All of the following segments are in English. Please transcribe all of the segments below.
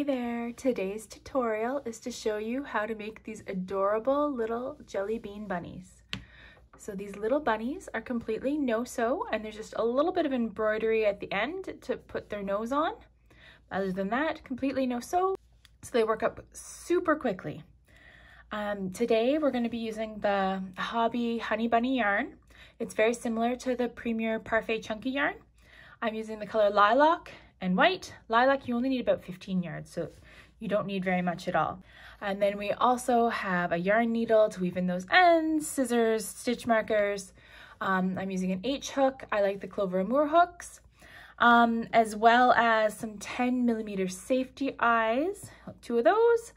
there! Today's tutorial is to show you how to make these adorable little jelly bean bunnies. So these little bunnies are completely no-sew, and there's just a little bit of embroidery at the end to put their nose on. Other than that, completely no-sew, so they work up super quickly. Today we're going to be using the Hobbii Honey Bunny yarn. It's very similar to the Premier Parfait Chunky yarn. I'm using the color Lilac and white. Lilac, you only need about 15 yards, so you don't need very much at all. And then we also have a yarn needle to weave in those ends, scissors, stitch markers. I'm using an H hook. I like the Clover Amour hooks, as well as some 10mm safety eyes, 2 of those.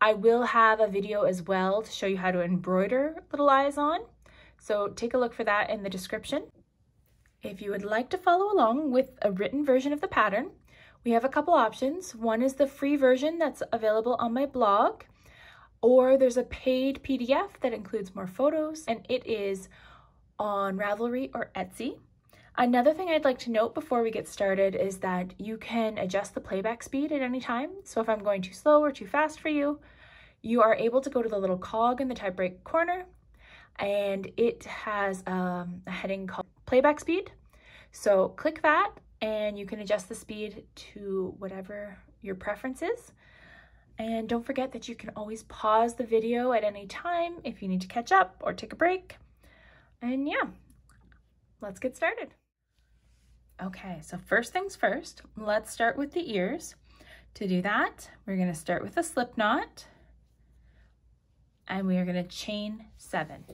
I will have a video as well to show you how to embroider little eyes on, so take a look for that in the description. If you would like to follow along with a written version of the pattern, we have a couple options. One is the free version that's available on my blog, or there's a paid PDF that includes more photos, and it is on Ravelry or Etsy. Another thing I'd like to note before we get started is that you can adjust the playback speed at any time. So if I'm going too slow or too fast for you, you are able to go to the little cog in the type right corner, and it has a heading called playback speed. So click that and you can adjust the speed to whatever your preference is. And don't forget that you can always pause the video at any time if you need to catch up or take a break. And yeah, let's get started. Okay, so first things first, let's start with the ears. To do that, we're going to start with a slip knot, and we are going to chain 7.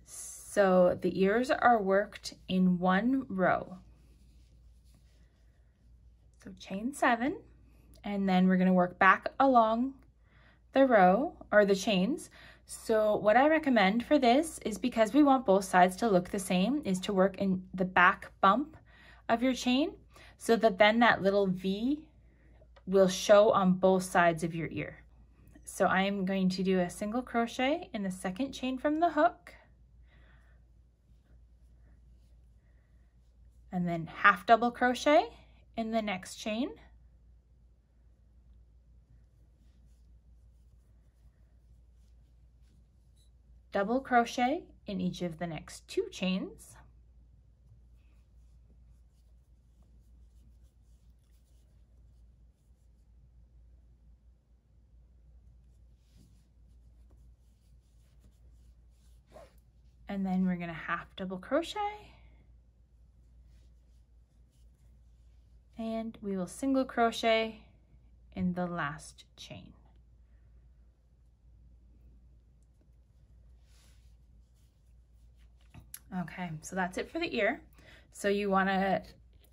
So the ears are worked in 1 row. So chain 7, and then we're going to work back along the row or the chains. So what I recommend for this is, because we want both sides to look the same, is to work in the back bump of your chain so that then that little V will show on both sides of your ear. So I'm going to do a single crochet in the second chain from the hook, and then half double crochet in the next chain, double crochet in each of the next 2 chains, and then we're going to half double crochet, and we will single crochet in the last chain. Okay, so that's it for the ear. So you want to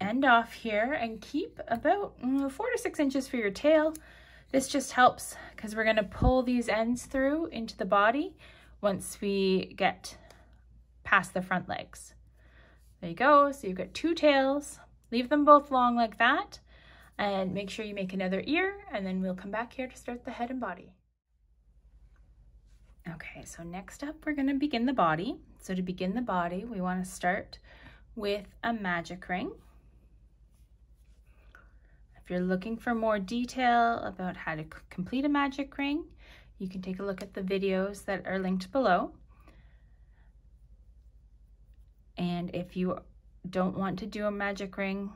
end off here and keep about 4 to 6 inches for your tail. This just helps because we're going to pull these ends through into the body once we get past the front legs. There you go. So you've got 2 tails. Leave them both long like that, and make sure you make another ear, and then we'll come back here to start the head and body. Okay, so next up we're going to begin the body. So to begin the body, we want to start with a magic ring. If you're looking for more detail about how to complete a magic ring, you can take a look at the videos that are linked below. And if you don't want to do a magic ring,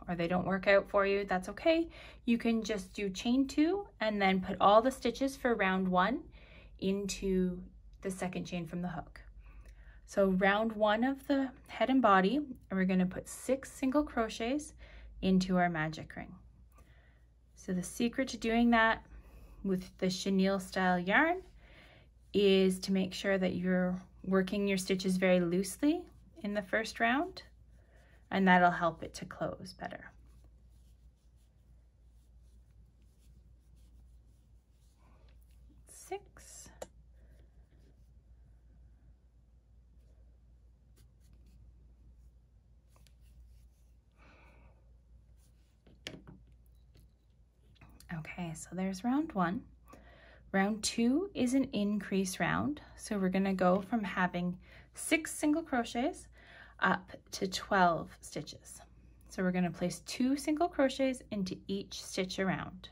or they don't work out for you, that's okay. You can just do chain 2 and then put all the stitches for round 1 into the second chain from the hook. So round 1 of the head and body, and we're going to put 6 single crochets into our magic ring. So the secret to doing that with the chenille style yarn is to make sure that you're working your stitches very loosely in the first round, and that'll help it to close better. Okay, so there's round 1. Round 2 is an increase round. So we're going to go from having 6 single crochets up to 12 stitches. So we're going to place 2 single crochets into each stitch around.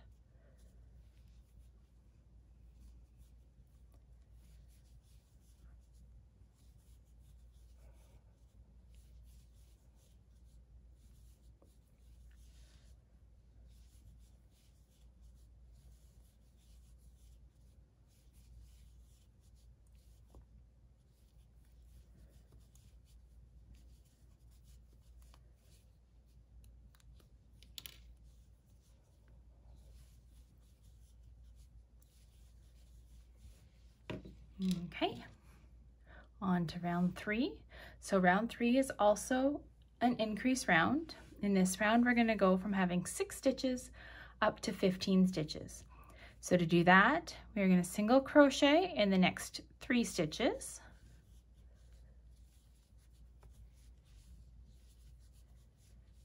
Okay, on to round 3. So round 3 is also an increase round. In this round, we're going to go from having 6 stitches up to 15 stitches. So to do that, we're going to single crochet in the next 3 stitches.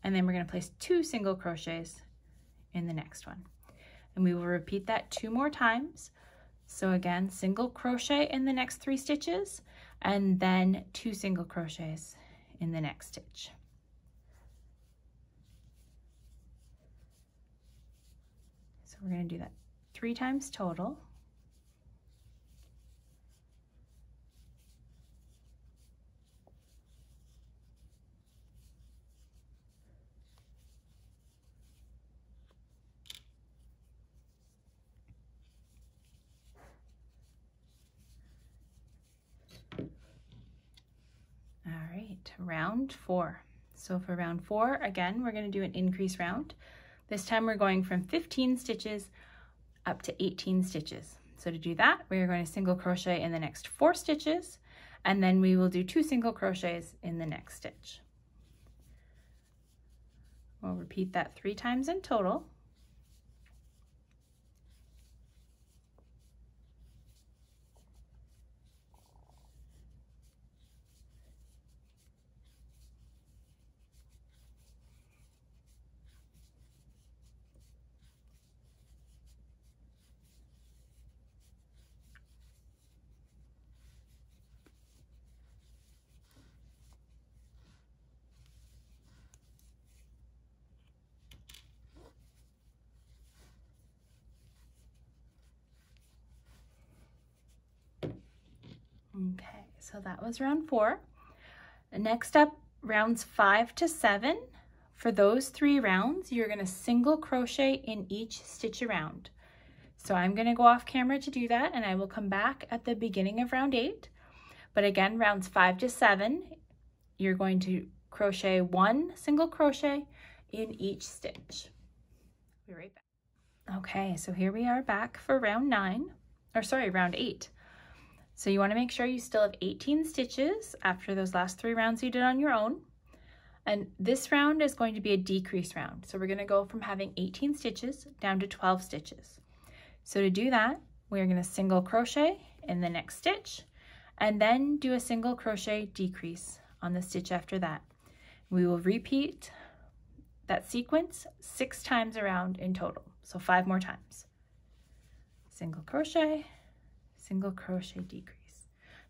And then we're going to place 2 single crochets in the next one. And we will repeat that 2 more times. So again, single crochet in the next 3 stitches, and then 2 single crochets in the next stitch. So we're going to do that 3 times total. Round 4. So for round 4, again, we're going to do an increase round. This time we're going from 15 stitches up to 18 stitches. So to do that, we are going to single crochet in the next 4 stitches, and then we will do 2 single crochets in the next stitch. We'll repeat that 3 times in total. Okay, so that was round 4. Next up, rounds 5 to 7. For those 3 rounds, you're going to single crochet in each stitch around. So I'm going to go off camera to do that, and I will come back at the beginning of round 8. But again, rounds 5 to 7, you're going to crochet 1 single crochet in each stitch. Be right back. Okay, so here we are back for round 8. So you want to make sure you still have 18 stitches after those last 3 rounds you did on your own. And this round is going to be a decrease round. So we're going to go from having 18 stitches down to 12 stitches. So to do that, we're going to single crochet in the next stitch and then do a single crochet decrease on the stitch after that. We will repeat that sequence 6 times around in total. So 5 more times. Single crochet, single crochet decrease.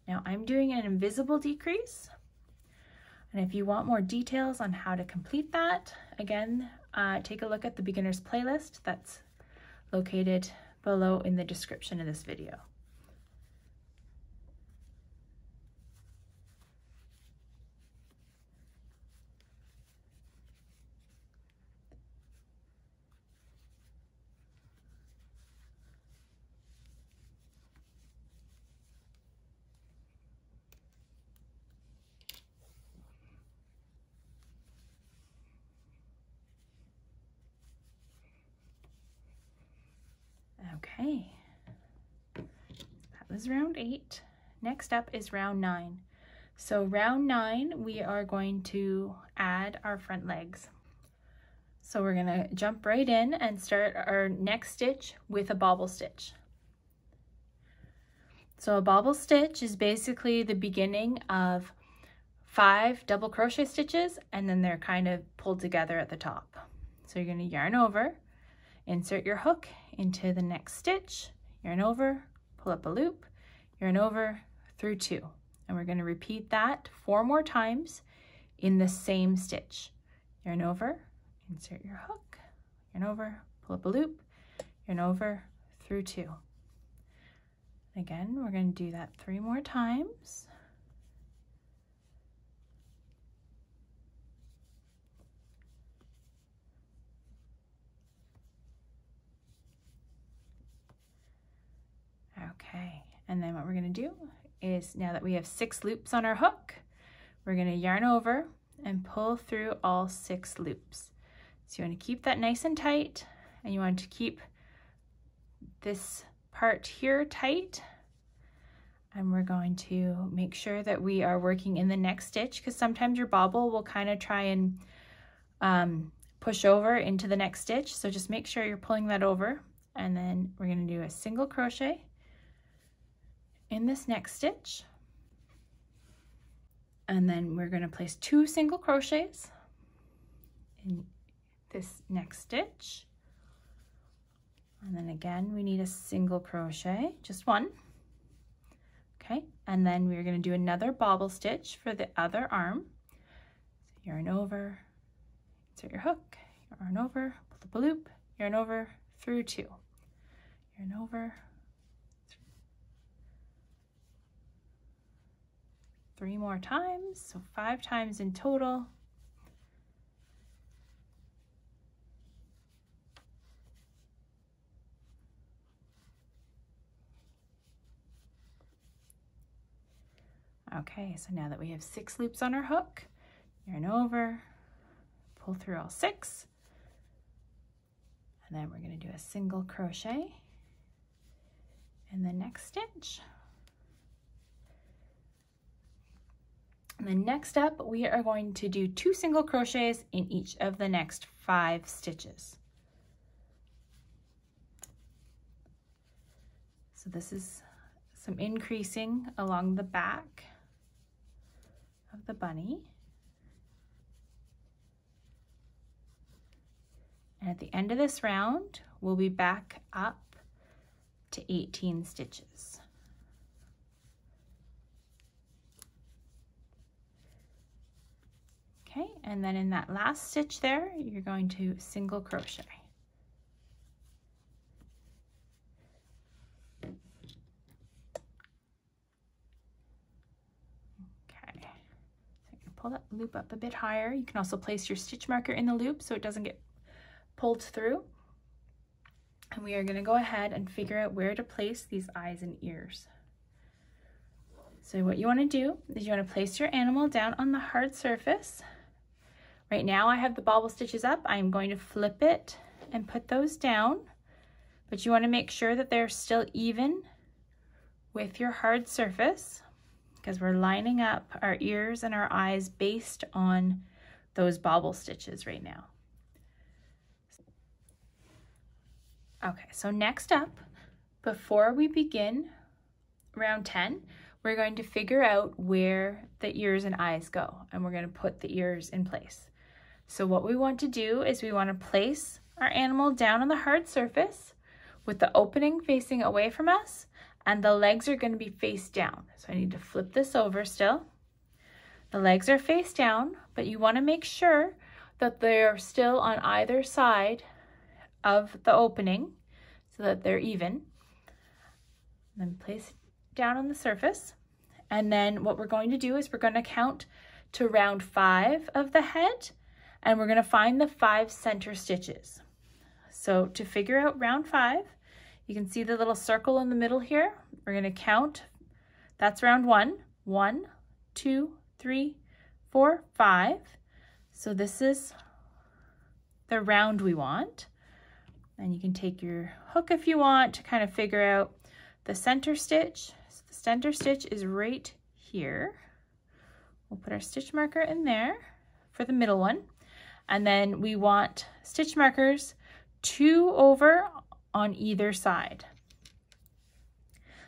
Now I'm doing an invisible decrease, and if you want more details on how to complete that, again, take a look at the beginner's playlist that's located below in the description of this video. Okay, that was round 8. Next up is round 9. So round 9, we are going to add our front legs. So we're going to jump right in and start our next stitch with a bobble stitch. So a bobble stitch is basically the beginning of 5 double crochet stitches, and then they're kind of pulled together at the top. So you're going to yarn over, insert your hook into the next stitch, yarn over, pull up a loop, yarn over, through 2. And we're going to repeat that 4 more times in the same stitch. yarn over, insert your hook, yarn over, pull up a loop, yarn over, through 2. Again, we're going to do that 3 more times. Okay, and then what we're going to do is, now that we have 6 loops on our hook, we're going to yarn over and pull through all 6 loops. So you want to keep that nice and tight, and you want to keep this part here tight, and we're going to make sure that we are working in the next stitch, because sometimes your bobble will kind of try and push over into the next stitch. So just make sure you're pulling that over, and then we're going to do a single crochet in this next stitch, and then we're going to place 2 single crochets in this next stitch, and then again we need a single crochet, just 1. Okay, and then we're going to do another bobble stitch for the other arm. So yarn over, insert your hook, yarn over, pull up a loop, yarn over, through 2, yarn over, 3 more times, so 5 times in total. Okay, so now that we have 6 loops on our hook, yarn over, pull through all 6, and then we're going to do a single crochet in the next stitch. And then next up, we are going to do 2 single crochets in each of the next 5 stitches. So this is some increasing along the back of the bunny. And at the end of this round, we'll be back up to 18 stitches. Okay, and then in that last stitch there, you're going to single crochet. Okay, so you can pull that loop up a bit higher. You can also place your stitch marker in the loop so it doesn't get pulled through. And we are going to go ahead and figure out where to place these eyes and ears. So what you want to do is you want to place your animal down on the hard surface. Right now I have the bobble stitches up. I'm going to flip it and put those down, but you want to make sure that they're still even with your hard surface, because we're lining up our ears and our eyes based on those bobble stitches right now. Okay, so next up, before we begin round 10, we're going to figure out where the ears and eyes go, and we're going to put the ears in place. So what we want to do is we want to place our animal down on the hard surface with the opening facing away from us, and the legs are going to be face down. So I need to flip this over still. The legs are face down, but you want to make sure that they're still on either side of the opening so that they're even. Then place it down on the surface. And then what we're going to do is we're going to count to round 5 of the head, and we're going to find the 5 center stitches. So to figure out round 5, you can see the little circle in the middle here. We're going to count. That's round 1. 1, 2, 3, 4, 5. So this is the round we want. And you can take your hook if you want to kind of figure out the center stitch. So the center stitch is right here. We'll put our stitch marker in there for the middle one. And then we want stitch markers 2 over on either side.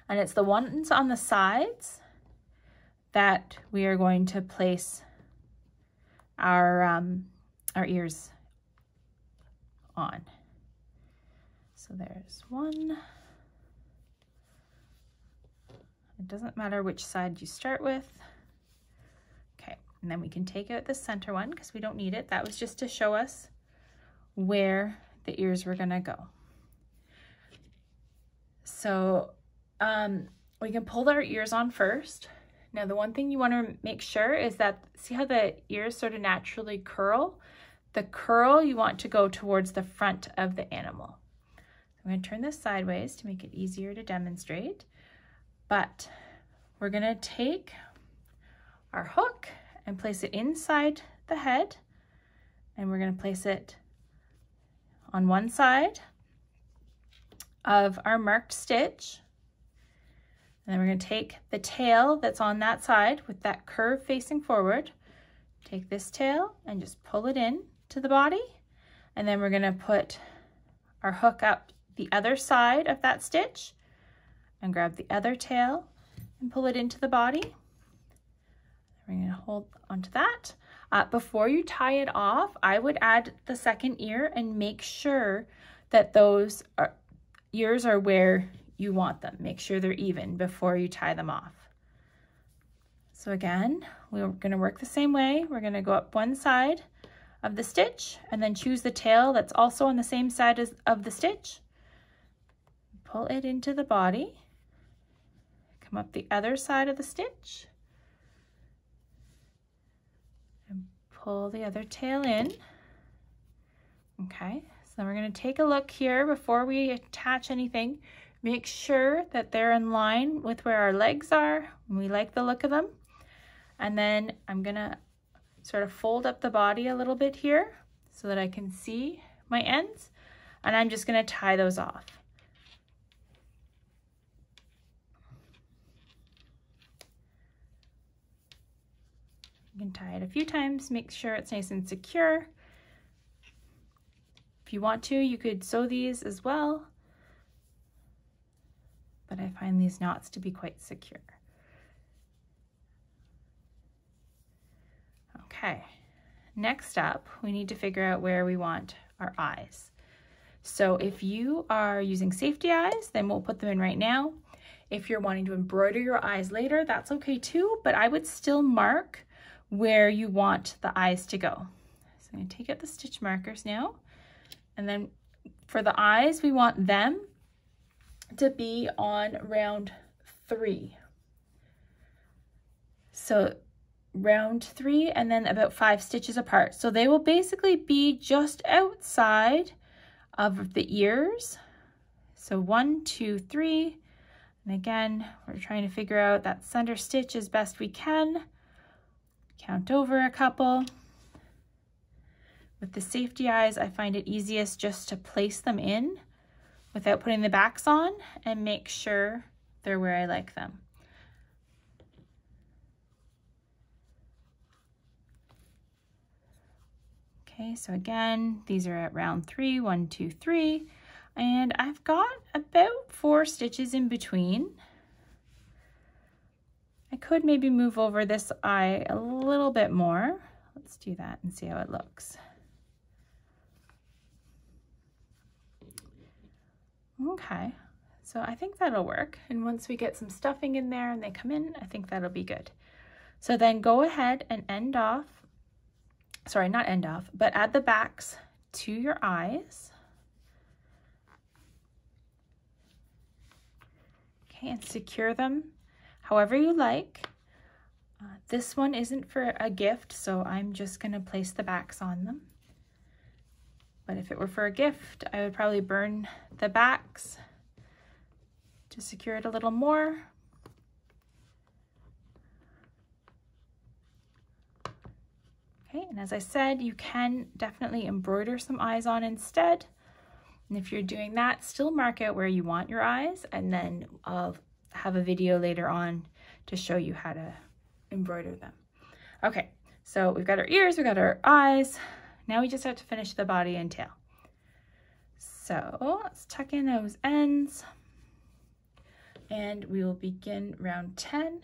And it's the ones on the sides that we are going to place our ears on. So there's 1. It doesn't matter which side you start with. Okay, And then we can take out the center one because we don't need it. That was just to show us where the ears were gonna go. So we can pull our ears on first. Now the one thing you want to make sure is that, see how the ears sort of naturally curl? The curl you want to go towards the front of the animal. I'm going to turn this sideways to make it easier to demonstrate, but we're going to take our hook and place it inside the head, and we're going to place it on one side of our marked stitch. And then we're going to take the tail that's on that side with that curve facing forward, take this tail and just pull it in to the body. And then we're going to put our hook up the other side of that stitch and grab the other tail and pull it into the body. We're going to hold onto that. Before you tie it off, I would add the second ear and make sure that those ears are where you want them. Make sure they're even before you tie them off. So again, we're going to work the same way. We're going to go up one side of the stitch and then choose the tail that's also on the same side of the stitch. Pull it into the body. Come up the other side of the stitch. And pull the other tail in. Okay, so we're going to take a look here before we attach anything. Make sure that they're in line with where our legs are. We like the look of them. And then I'm gonna sort of fold up the body a little bit here so that I can see my ends. And I'm just gonna tie those off. You can tie it a few times, make sure it's nice and secure. If you want to, you could sew these as well, but I find these knots to be quite secure. Okay, next up, we need to figure out where we want our eyes. So if you are using safety eyes, then we'll put them in right now. If you're wanting to embroider your eyes later, that's okay too, but I would still mark where you want the eyes to go. So I'm going to take out the stitch markers now, and then for the eyes, we want them to be on round 3. So round 3 and then about 5 stitches apart. So they will basically be just outside of the ears. So 1, 2, 3. And again, we're trying to figure out that center stitch as best we can. Count over a couple. With the safety eyes, I find it easiest just to place them in without putting the backs on and make sure they're where I like them. Okay, so again, these are at round 3, 1, 2, 3, and I've got about 4 stitches in between. I could maybe move over this eye a little bit more. Let's do that and see how it looks. Okay, so I think that'll work. And once we get some stuffing in there and they come in, I think that'll be good. So then go ahead and end off, sorry, not end off, but add the backs to your eyes. Okay, and secure them however you like. This one isn't for a gift, so I'm just gonna place the backs on them. But if it were for a gift, I would probably burn the backs to secure it a little more. Okay, and as I said, you can definitely embroider some eyes on instead. And if you're doing that, still mark out where you want your eyes, and then I'll have a video later on to show you how to embroider them. Okay, so we've got our ears, we've got our eyes. Now we just have to finish the body and tail. So let's tuck in those ends and we will begin round 10.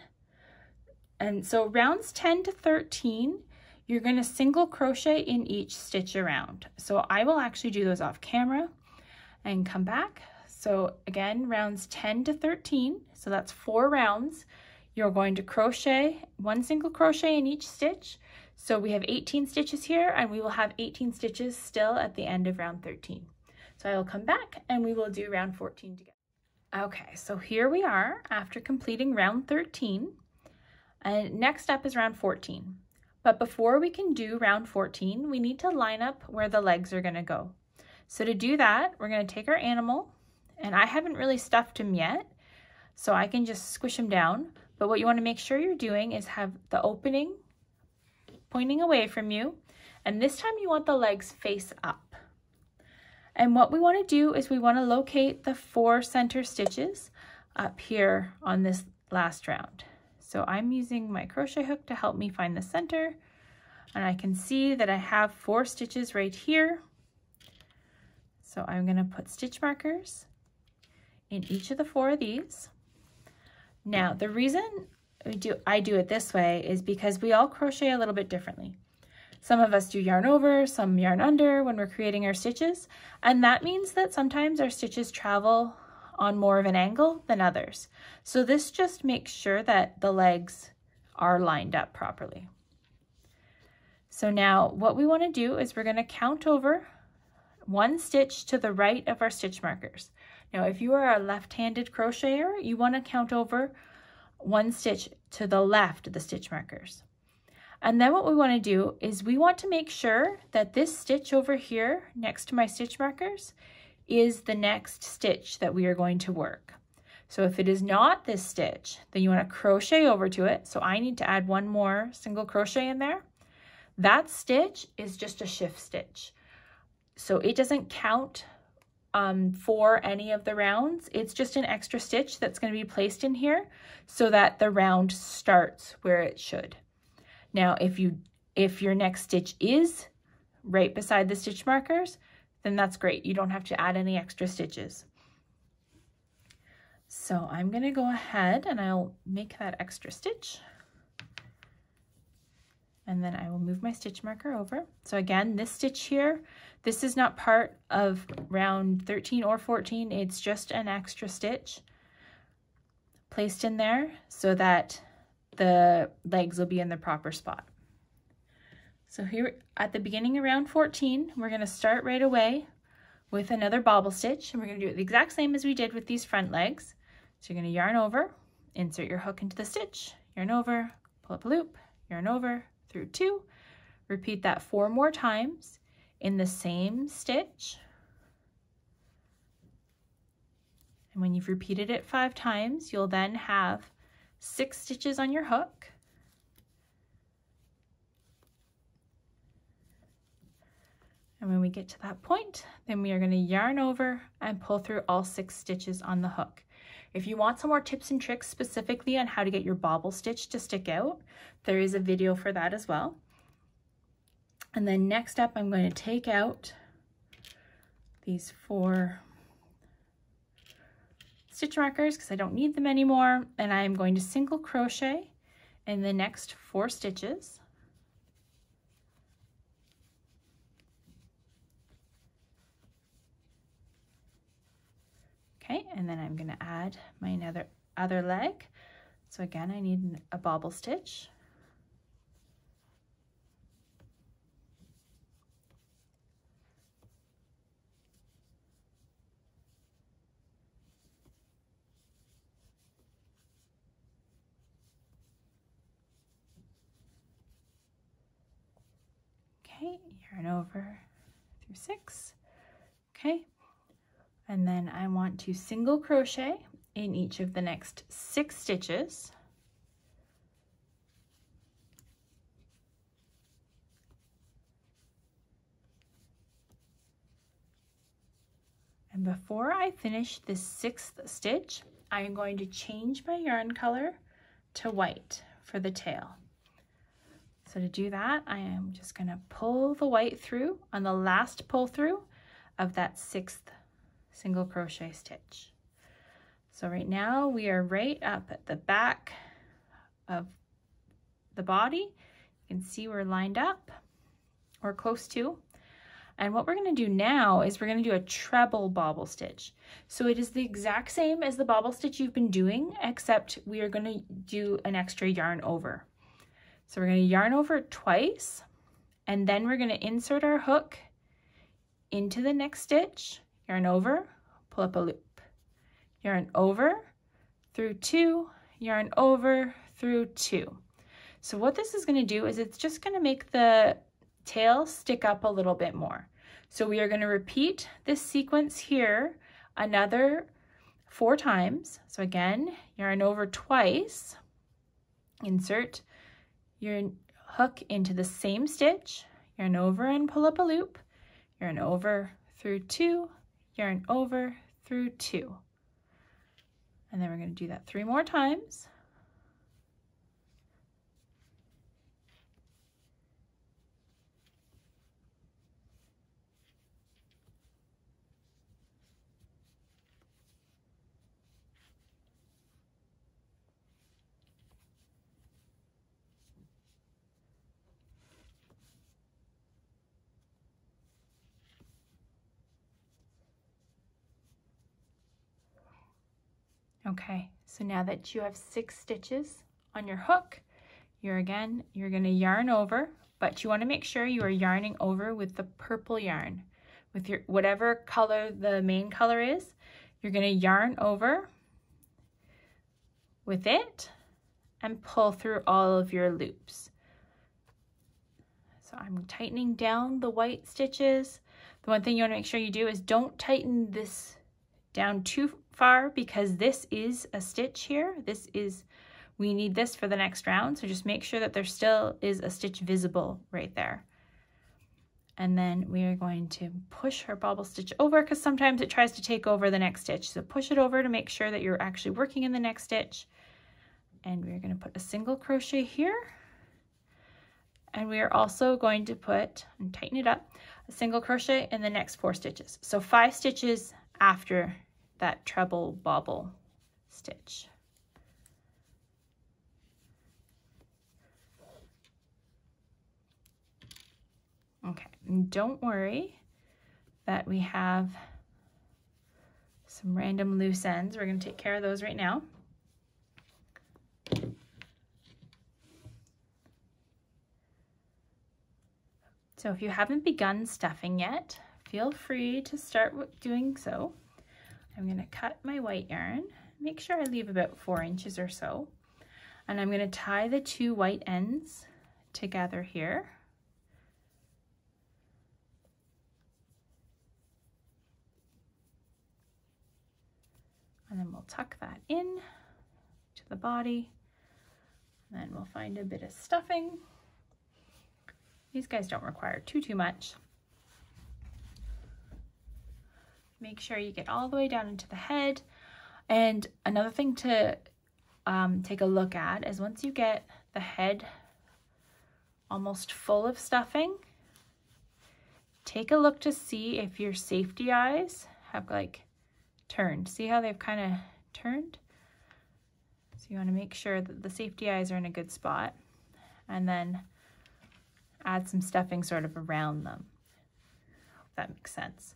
And so rounds 10 to 13, you're going to single crochet in each stitch around. So I will actually do those off camera and come back. So again, rounds 10 to 13, so that's 4 rounds. you're going to crochet 1 single crochet in each stitch. So we have 18 stitches here, and we will have 18 stitches still at the end of round 13. So I will come back and we will do round 14 together. Okay, so here we are after completing round 13, and next up is round 14. But before we can do round 14, we need to line up where the legs are going to go. So to do that, we're going to take our animal, and I haven't really stuffed him yet, so I can just squish him down. But what you want to make sure you're doing is have the opening pointing away from you, and this time you want the legs face up. And what we want to do is we want to locate the 4 center stitches up here on this last round. So I'm using my crochet hook to help me find the center, and I can see that I have 4 stitches right here. So I'm going to put stitch markers in each of the 4 of these. Now, the reason I do it this way is because we all crochet a little bit differently. Some of us do yarn over, some yarn under when we're creating our stitches, and that means that sometimes our stitches travel on more of an angle than others. So this just makes sure that the legs are lined up properly. So now what we want to do is we're going to count over 1 stitch to the right of our stitch markers. Now, if you are a left-handed crocheter, you want to count over 1 stitch to the left of the stitch markers. And then what we want to do is we want to make sure that this stitch over here next to my stitch markers is the next stitch that we are going to work. So if it is not this stitch, then you want to crochet over to it. So I need to add 1 more single crochet in there. That stitch is just a shift stitch. So it doesn't count for any of the rounds. It's just an extra stitch that's going to be placed in here so that the round starts where it should. Now, if your next stitch is right beside the stitch markers, then that's great. You don't have to add any extra stitches. So I'm going to go ahead and I'll make that extra stitch. And then I will move my stitch marker over. So again, this stitch here, this is not part of round 13 or 14. It's just an extra stitch placed in there so that the legs will be in the proper spot. So here at the beginning of round 14, we're going to start right away with another bobble stitch, and we're going to do it the exact same as we did with these front legs. So you're going to yarn over, insert your hook into the stitch, yarn over, pull up a loop, yarn over, through 2, repeat that 4 more times in the same stitch. And when you've repeated it 5 times, you'll then have 6 stitches on your hook. And when we get to that point, then we are going to yarn over and pull through all 6 stitches on the hook. If you want some more tips and tricks specifically on how to get your bobble stitch to stick out, there is a video for that as well. And then next up, I'm going to take out these 4 stitch markers because I don't need them anymore, and I'm going to single crochet in the next 4 stitches. Okay, and then I'm going to add my other leg. So again, I need a bobble stitch. Okay, yarn over through 6. Okay. And then I want to single crochet in each of the next 6 stitches. And before I finish this 6th stitch, I am going to change my yarn color to white for the tail. So to do that, I am just going to pull the white through on the last pull through of that 6th single crochet stitch. So right now we are right up at the back of the body. You can see we're lined up or close to. And what we're going to do now is we're going to do a treble bobble stitch. So it is the exact same as the bobble stitch you've been doing, except we are going to do an extra yarn over. So we're going to yarn over twice, and then we're going to insert our hook into the next stitch, yarn over, pull up a loop, yarn over, through 2, yarn over, through 2. So what this is going to do is it's just going to make the tail stick up a little bit more. So we are going to repeat this sequence here another 4 times. So again, yarn over twice, insert your hook into the same stitch, yarn over and pull up a loop, yarn over through 2, yarn over through 2. And then we're going to do that 3 more times. Okay, so now that you have 6 stitches on your hook, you're going to yarn over, but you want to make sure you are yarning over with the purple yarn. With your whatever color the main color is, you're going to yarn over with it and pull through all of your loops. So I'm tightening down the white stitches. The one thing you want to make sure you do is don't tighten this down too far, because this is a stitch here. We need this for the next round, so just make sure that there still is a stitch visible right there. And then we are going to push our bobble stitch over, because sometimes it tries to take over the next stitch. So push it over to make sure that you're actually working in the next stitch. And we're going to put a single crochet here. And we are also going to put, and tighten it up, a single crochet in the next 4 stitches. So 5 stitches after that treble bobble stitch. Okay, and don't worry that we have some random loose ends. We're going to take care of those right now. So if you haven't begun stuffing yet, feel free to start doing so. I'm going to cut my white yarn, make sure I leave about 4 inches or so, and I'm going to tie the 2 white ends together here. And then we'll tuck that in to the body, and then we'll find a bit of stuffing. These guys don't require too much. Make sure you get all the way down into the head. And another thing to take a look at is once you get the head almost full of stuffing, take a look to see if your safety eyes have like turned. See how they've kind of turned? So you want to make sure that the safety eyes are in a good spot, and then add some stuffing sort of around them, if that makes sense.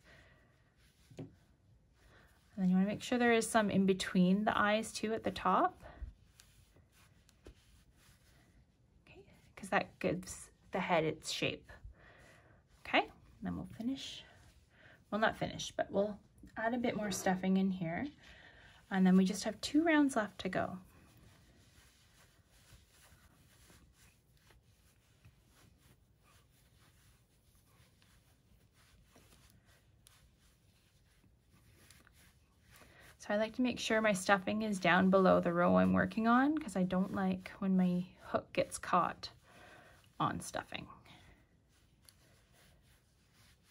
And then you want to make sure there is some in between the eyes too at the top. Okay, because that gives the head its shape. Okay, and then we'll finish. Well, not finish, but we'll add a bit more stuffing in here. And then we just have 2 rounds left to go. So I like to make sure my stuffing is down below the row I'm working on, because I don't like when my hook gets caught on stuffing.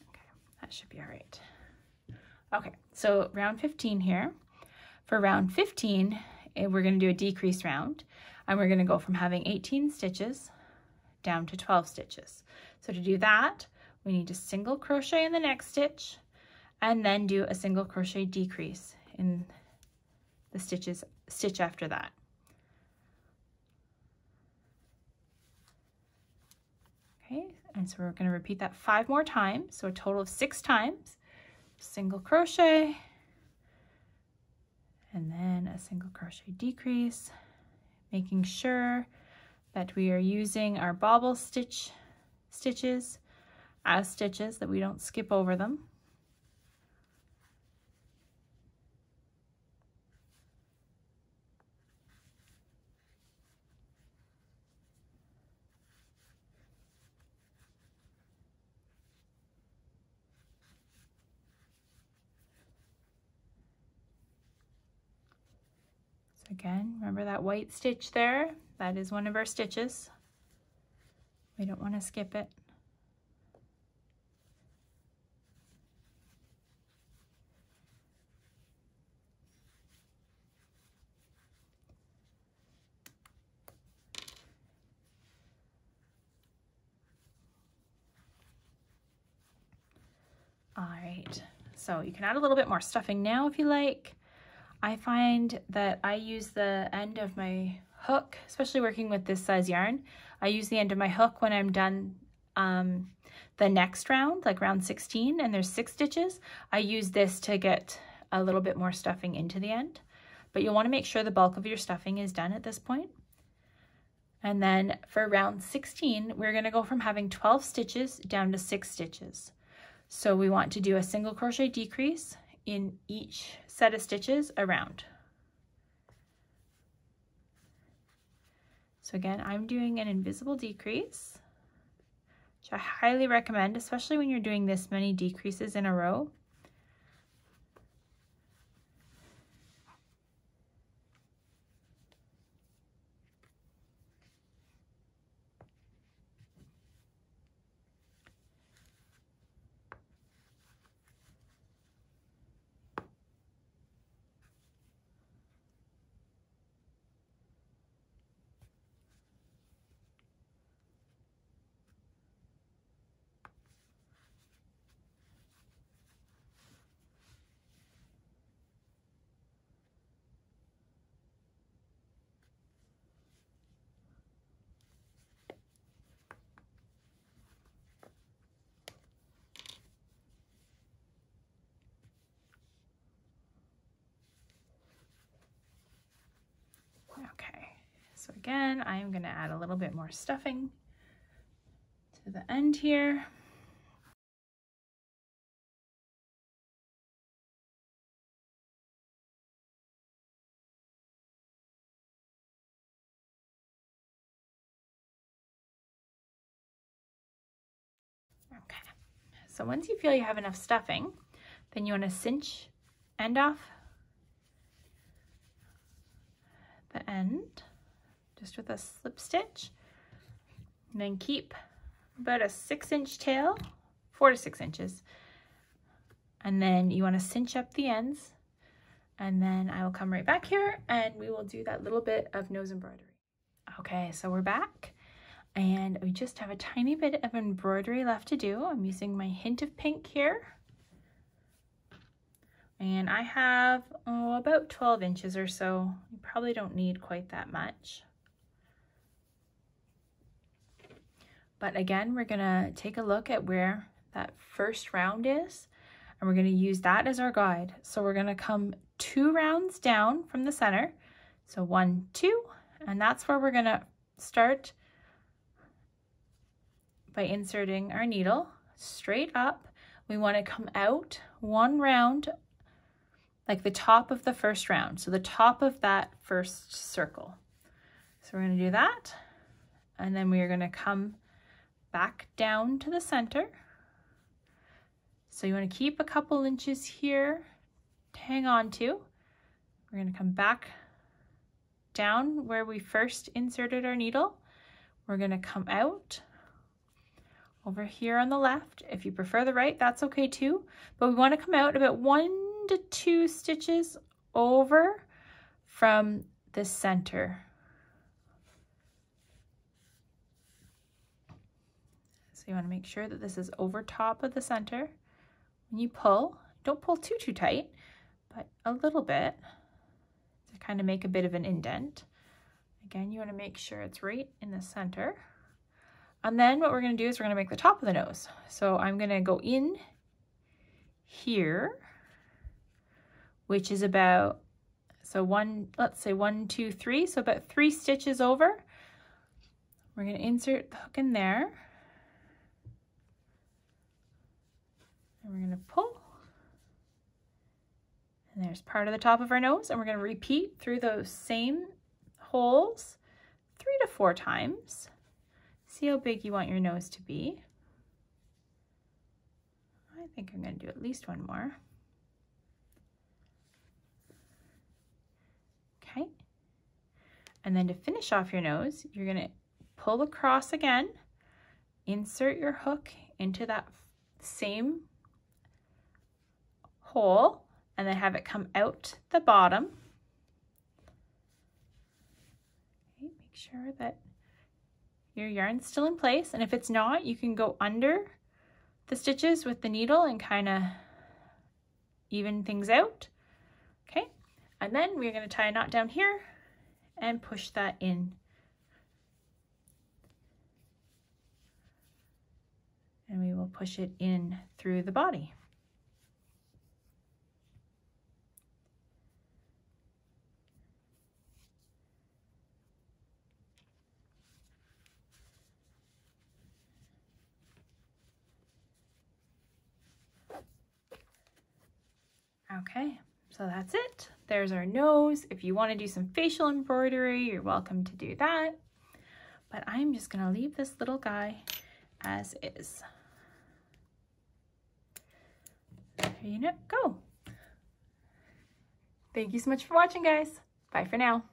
Okay, that should be all right. Okay, so round 15 here. For round 15, we're going to do a decrease round, and we're going to go from having 18 stitches down to 12 stitches. So to do that, we need to single crochet in the next stitch, and then do a single crochet decrease in the stitch after that. Okay, And so we're going to repeat that 5 more times, so a total of 6 times. Single crochet, and then a single crochet decrease, making sure that we are using our bobble stitches as stitches, that we don't skip over them. So again, remember that white stitch there? That is one of our stitches. We don't want to skip it. All right, so you can add a little bit more stuffing now if you like. I find that I use the end of my hook, especially working with this size yarn. I use the end of my hook when I'm done the next round, like round 16, and there's 6 stitches. I use this to get a little bit more stuffing into the end, but you'll want to make sure the bulk of your stuffing is done at this point. And then for round 16, we're going to go from having 12 stitches down to 6 stitches. So we want to do a single crochet decrease in each set of stitches around. So again, I'm doing an invisible decrease, which I highly recommend, especially when you're doing this many decreases in a row. Okay, so again, I'm going to add a little bit more stuffing to the end here. Okay, so once you feel you have enough stuffing, then you want to cinch end off the end just with a slip stitch, and then keep about a 6-inch tail, 4 to 6 inches, and then you want to cinch up the ends, and then I will come right back here and we will do that little bit of nose embroidery. Okay, so we're back and we just have a tiny bit of embroidery left to do. I'm using my hint of pink here. And I have about 12 inches or so. You probably don't need quite that much. But again, we're gonna take a look at where that first round is, and we're gonna use that as our guide. So we're gonna come 2 rounds down from the center. So 1, 2, and that's where we're gonna start by inserting our needle straight up. We wanna come out 1 round, like the top of the first round. So the top of that first circle. So we're gonna do that. And then we are gonna come back down to the center. So you wanna keep a couple inches here to hang on to. We're gonna come back down where we first inserted our needle. We're gonna come out over here on the left. If you prefer the right, that's okay too. But we wanna come out about 1 to 2 stitches over from the center. So you want to make sure that this is over top of the center. When you pull, don't pull too tight, but a little bit to kind of make a bit of an indent. Again, you want to make sure it's right in the center. And then what we're going to do is we're going to make the top of the nose. So I'm going to go in here, which is about, so let's say 1, 2, 3, so about 3 stitches over. We're going to insert the hook in there. And we're going to pull. And there's part of the top of our nose, and we're going to repeat through those same holes 3 to 4 times. See how big you want your nose to be. I think I'm going to do at least one more. Okay. And then to finish off your nose, you're going to pull across again, insert your hook into that same hole, and then have it come out the bottom. Okay, make sure that your yarn's still in place, and if it's not, you can go under the stitches with the needle and kind of even things out. Okay, and then we're going to tie a knot down here and push that in. And we will push it in through the body. Okay, so that's it. There's our nose. If you want to do some facial embroidery, you're welcome to do that. But I'm just going to leave this little guy as is. There you go. Thank you so much for watching, guys. Bye for now.